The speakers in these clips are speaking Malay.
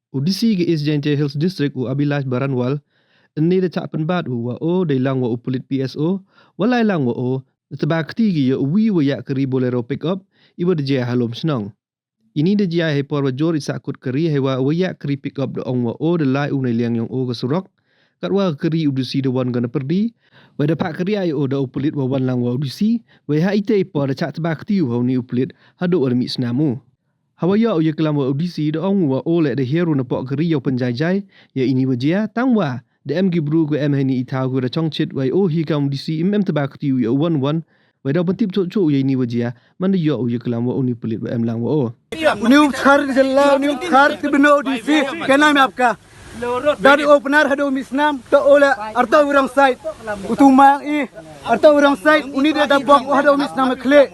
Udisi ke East Giant Hills District u Abilash Baranwal, ini de Chah pynbaad u wa o de lang wa u pulit PSO, walai lang wa o, tebakti gi ya uwi wa yak kari bolero pick up, iwa de jaya Lumshnong. Ini de jaya he por wa jor isakut kari he wa yak kari pick up de ong wa o de lai u ne liang yang o ke surok, kat wa kari udisi de wan gana perdi, wa de pak kari ay o da u pulit wa wan lang wa udisi, wa ha ite por de Chah tebakti u ni u pulit hadu wa mi snamu. Hawaya u ye kelam wa udisi de ong wa o le de hero na pok kari yo penjai-jai, ya ini wa jaya tang wa de em gibru gu em hani itau gu da chongchit wa o hi kam udisi im tebakti u ya wan wan, wa da pentip cok ya ini wa jaya, man de yo u ye kelam wa uni pulit wa em lang wa o. New thar jalla new thar tibno udisi kena me apka dari opener hado misnam to ola arta urang side utuma i arta urang side uni de dabok hado misnam khle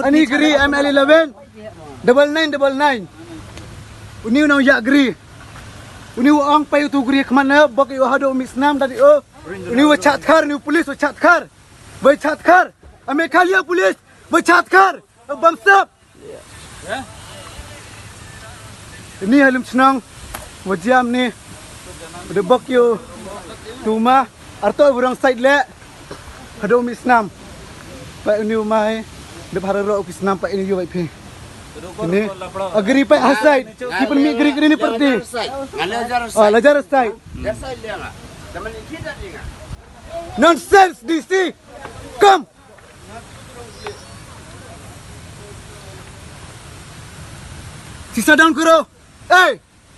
ani gri ML11 9999 uni no ya gri uni ang pay tu gri kemana bok yo hado misnam dari o uni wa chatkar ni polis wa chatkar bai chatkar ame khalia polis bai chatkar bamsap ini Lumshnong wajam ni de bok yo tuma arto urang side le hado misnam pa uni mai de hararo kisnam pa ini yo bai phi ini agri pa aside ki pen mi gri ni perti lajar side nonsense DC come sisa down kuro hey